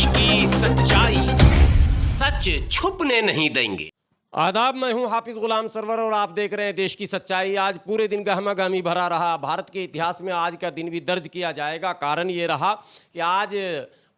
देश की सच्चाई सच छुपने नहीं देंगे। आदाब, मैं हूं हाफिज गुलाम सरवर और आप देख रहे हैं देश की सच्चाई। आज पूरे दिन गहमा-गहमी भरा रहा। भारत के इतिहास में आज का दिन भी दर्ज किया जाएगा। कारण ये रहा कि आज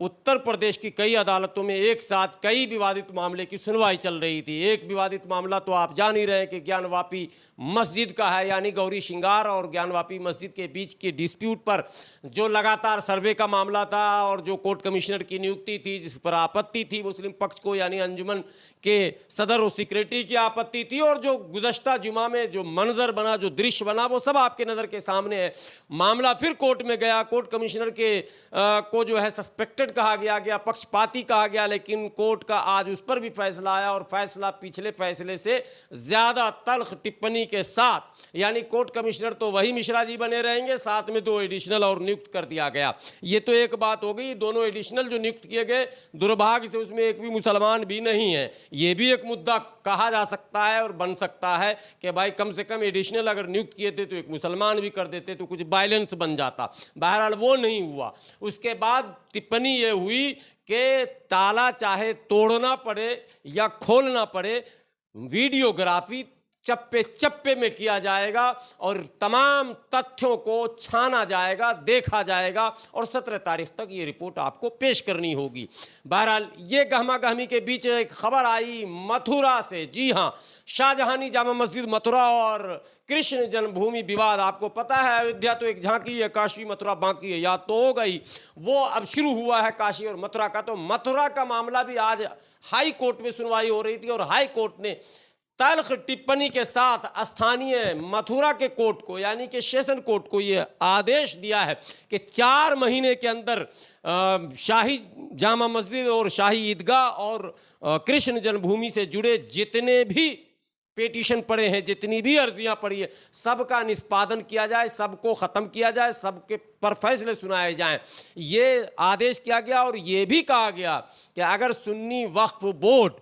उत्तर प्रदेश की कई अदालतों में एक साथ कई विवादित मामले की सुनवाई चल रही थी। एक विवादित मामला तो आप जान ही रहे हैं कि ज्ञानवापी मस्जिद का है, यानी गौरी श्रृंगार और ज्ञानवापी मस्जिद के बीच के डिस्प्यूट पर जो लगातार सर्वे का मामला था और जो कोर्ट कमिश्नर की नियुक्ति थी, जिस पर आपत्ति थी मुस्लिम पक्ष को, यानी अंजुमन के सदर और सेक्रेटरी की आपत्ति थी, और जो गुज़श्ता जुमा में जो मंजर बना, जो दृश्य बना, वो सब आपके नज़र के सामने है। मामला फिर कोर्ट में गया। कोर्ट कमिश्नर के को जो है सस्पेक्टेड कहा गया, पक्षपाती कहा गया, लेकिन कोर्ट का आज उस पर भी फैसला आया और फैसला पिछले फैसले से ज़्यादा तल्ख टिप्पणी के साथ, यानी कोर्ट कमिश्नर तो वही मिश्रा जी बने रहेंगे, साथ में 2 एडिशनल और नियुक्त कर दिया गया। ये तो एक बात हो गई। दोनों एडिशनल जो नियुक्त किए गए, दुर्भाग्य से उसमें एक भी मुसलमान भी नहीं है। ये भी एक मुद्दा कहा जा सकता है और बन सकता है कि भाई कम से कम एडिशनल अगर नियुक्त किए थे तो एक मुसलमान भी कर देते तो कुछ बैलेंस बन जाता। बहरहाल वो नहीं हुआ। उसके बाद टिप्पणी ये हुई कि ताला चाहे तोड़ना पड़े या खोलना पड़े, वीडियोग्राफी चप्पे चप्पे में किया जाएगा और तमाम तथ्यों को छाना जाएगा, देखा जाएगा और 17 तारीख तक ये रिपोर्ट आपको पेश करनी होगी। बहरहाल ये गहमा गहमी के बीच एक खबर आई मथुरा से। जी हाँ, शाहजहानी जामा मस्जिद मथुरा और कृष्ण जन्मभूमि विवाद। आपको पता है अयोध्या तो एक झांकी है, काशी मथुरा बाकी है, याद तो हो गई। वो अब शुरू हुआ है काशी और मथुरा का। तो मथुरा का मामला भी आज हाई कोर्ट में सुनवाई हो रही थी और हाई कोर्ट ने तल्ख टिप्पणी के साथ स्थानीय मथुरा के कोर्ट को, यानी कि सेशन कोर्ट को, ये आदेश दिया है कि 4 महीने के अंदर शाही जामा मस्जिद और शाही ईदगाह और कृष्ण जन्मभूमि से जुड़े जितने भी पेटिशन पड़े हैं, जितनी भी अर्जियां पड़ी है, सबका निष्पादन किया जाए, सबको ख़त्म किया जाए, सबके पर फैसले सुनाए जाएं। ये आदेश किया गया और ये भी कहा गया कि अगर सुन्नी वक्फ बोर्ड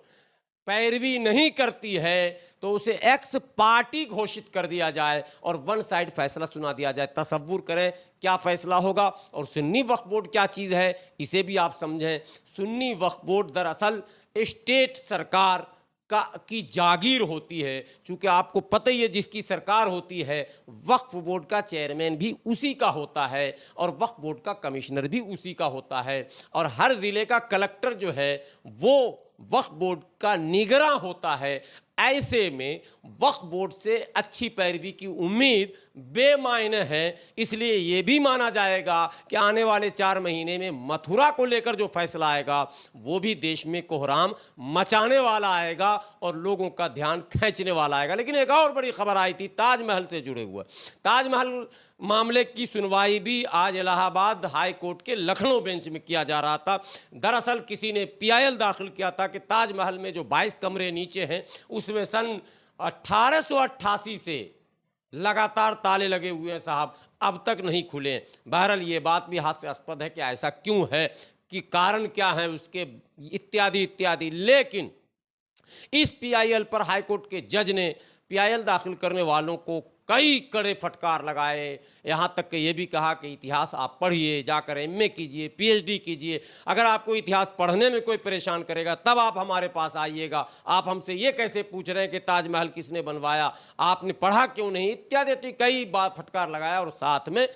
पैरवी नहीं करती है तो उसे एक्स पार्टी घोषित कर दिया जाए और वन साइड फैसला सुना दिया जाए। तसव्वुर करें क्या फैसला होगा। और सुन्नी वक्फ बोर्ड क्या चीज़ है इसे भी आप समझें। सुन्नी वक्फ बोर्ड दरअसल स्टेट सरकार की जागीर होती है। चूँकि आपको पता ही है जिसकी सरकार होती है वक्फ बोर्ड का चेयरमैन भी उसी का होता है और वक्फ बोर्ड का कमिश्नर भी उसी का होता है, और हर ज़िले का कलेक्टर जो है वो वक्फ बोर्ड का निगरान होता है। ऐसे में वक्फ बोर्ड से अच्छी पैरवी की उम्मीद बेमायने है। इसलिए ये भी माना जाएगा कि आने वाले 4 महीने में मथुरा को लेकर जो फैसला आएगा वो भी देश में कोहराम मचाने वाला आएगा और लोगों का ध्यान खींचने वाला आएगा। लेकिन एक और बड़ी खबर आई थी ताजमहल से जुड़े हुए। ताजमहल मामले की सुनवाई भी आज इलाहाबाद हाई कोर्ट के लखनऊ बेंच में किया जा रहा था। दरअसल किसी ने PIL दाखिल किया था कि ताजमहल में जो 22 कमरे नीचे हैं उसमें सन 1888 से लगातार ताले लगे हुए हैं साहब, अब तक नहीं खुले। बहरहाल ये बात भी हास्यास्पद है कि ऐसा क्यों है, कि कारण क्या है उसके, इत्यादि इत्यादि। लेकिन इस PIL पर हाईकोर्ट के जज ने PIL दाखिल करने वालों को कई कड़े फटकार लगाए। यहाँ तक कि ये भी कहा कि इतिहास आप पढ़िए, जाकर MA कीजिए, PhD कीजिए। अगर आपको इतिहास पढ़ने में कोई परेशान करेगा तब आप हमारे पास आइएगा। आप हमसे ये कैसे पूछ रहे हैं कि ताजमहल किसने बनवाया, आपने पढ़ा क्यों नहीं, इत्यादि कई बार फटकार लगाया और साथ में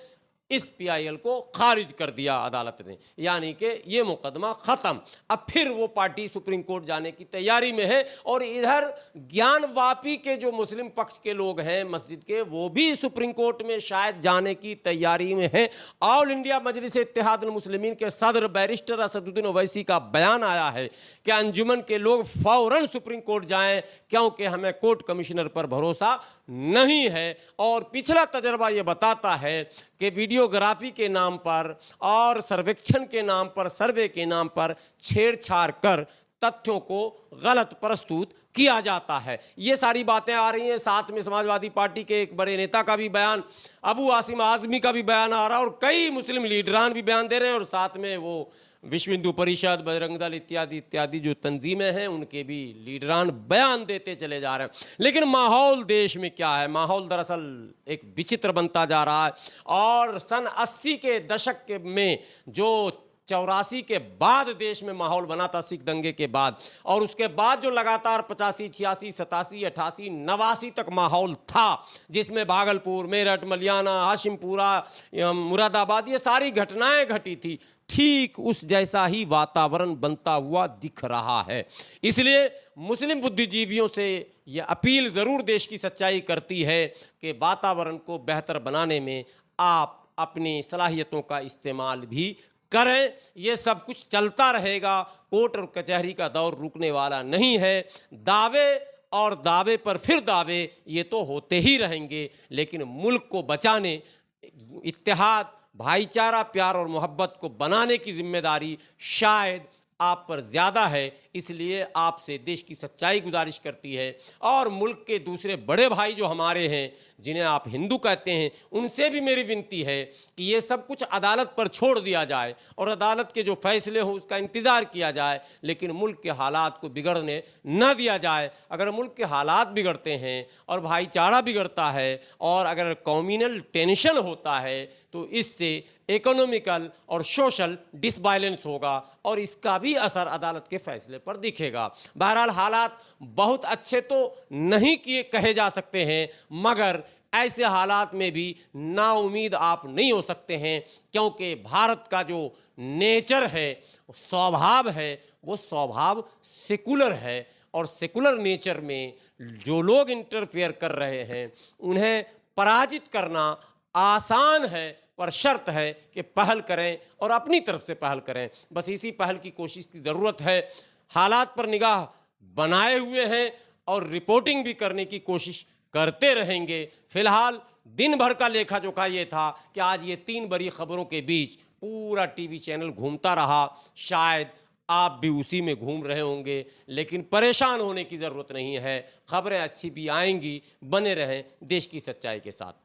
इस PIL को खारिज कर दिया अदालत ने, यानी कि ये मुकदमा ख़त्म। अब फिर वो पार्टी सुप्रीम कोर्ट जाने की तैयारी में है और इधर ज्ञानवापी के जो मुस्लिम पक्ष के लोग हैं मस्जिद के, वो भी सुप्रीम कोर्ट में शायद जाने की तैयारी में है। ऑल इंडिया मजलिस इत्तेहादुल मुस्लिमीन के सदर बैरिस्टर असदुद्दीन ओवैसी का बयान आया है कि अंजुमन के लोग फ़ौरन सुप्रीम कोर्ट जाएं क्योंकि हमें कोर्ट कमिश्नर पर भरोसा नहीं है। और पिछला तजर्बा ये बताता है कि वीडियोग्राफी के नाम पर और सर्वेक्षण के नाम पर, सर्वे के नाम पर छेड़छाड़ कर तथ्यों को गलत प्रस्तुत किया जाता है। ये सारी बातें आ रही हैं। साथ में समाजवादी पार्टी के एक बड़े नेता का भी बयान, अबू आसिम आज़मी का भी बयान आ रहा है और कई मुस्लिम लीडरान भी बयान दे रहे हैं और साथ में वो विश्व हिंदू परिषद, बजरंग दल इत्यादि इत्यादि जो तंजीमें हैं उनके भी लीडरान बयान देते चले जा रहे हैं। लेकिन माहौल देश में क्या है? माहौल दरअसल एक विचित्र बनता जा रहा है। और सन 80 के दशक में जो 84 के बाद देश में माहौल बना था, सिख दंगे के बाद, और उसके बाद जो लगातार 85, 86, 87, 88, 89 तक माहौल था, जिसमें भागलपुर, मेरठ, मलियाना, हाशिमपुरा, मुरादाबाद, ये सारी घटनाएं घटी थी, ठीक उस जैसा ही वातावरण बनता हुआ दिख रहा है। इसलिए मुस्लिम बुद्धिजीवियों से यह अपील ज़रूर देश की सच्चाई करती है कि वातावरण को बेहतर बनाने में आप अपनी सलाहियतों का इस्तेमाल भी करें। ये सब कुछ चलता रहेगा, कोर्ट और कचहरी का दौर रुकने वाला नहीं है। दावे और दावे पर फिर दावे ये तो होते ही रहेंगे, लेकिन मुल्क को बचाने, इत्तेहाद, भाईचारा, प्यार और मोहब्बत को बनाने की जिम्मेदारी शायद आप पर ज़्यादा है। इसलिए आपसे देश की सच्चाई गुजारिश करती है, और मुल्क के दूसरे बड़े भाई जो हमारे हैं, जिन्हें आप हिंदू कहते हैं, उनसे भी मेरी विनती है कि ये सब कुछ अदालत पर छोड़ दिया जाए और अदालत के जो फैसले हो उसका इंतज़ार किया जाए, लेकिन मुल्क के हालात को बिगड़ने न दिया जाए। अगर मुल्क के हालात बिगड़ते हैं और भाईचारा बिगड़ता है और अगर कम्युनल टेंशन होता है, तो इससे इकोनॉमिकल और सोशल डिसबैलेंस होगा और इसका भी असर अदालत के फैसले पर दिखेगा। बहरहाल हालात बहुत अच्छे तो नहीं किए कहे जा सकते हैं, मगर ऐसे हालात में भी नाउमीद आप नहीं हो सकते हैं, क्योंकि भारत का जो नेचर है, स्वभाव है, वो स्वभाव सेकुलर है, और सेकुलर नेचर में जो लोग इंटरफेयर कर रहे हैं उन्हें पराजित करना आसान है, पर शर्त है कि पहल करें और अपनी तरफ से पहल करें। बस इसी पहल की कोशिश की ज़रूरत है। हालात पर निगाह बनाए हुए हैं और रिपोर्टिंग भी करने की कोशिश करते रहेंगे। फिलहाल दिन भर का लेखा जोखा ये था कि आज ये 3 बड़ी खबरों के बीच पूरा टीवी चैनल घूमता रहा। शायद आप भी उसी में घूम रहे होंगे, लेकिन परेशान होने की ज़रूरत नहीं है। खबरें अच्छी भी आएंगी। बने रहें देश की सच्चाई के साथ।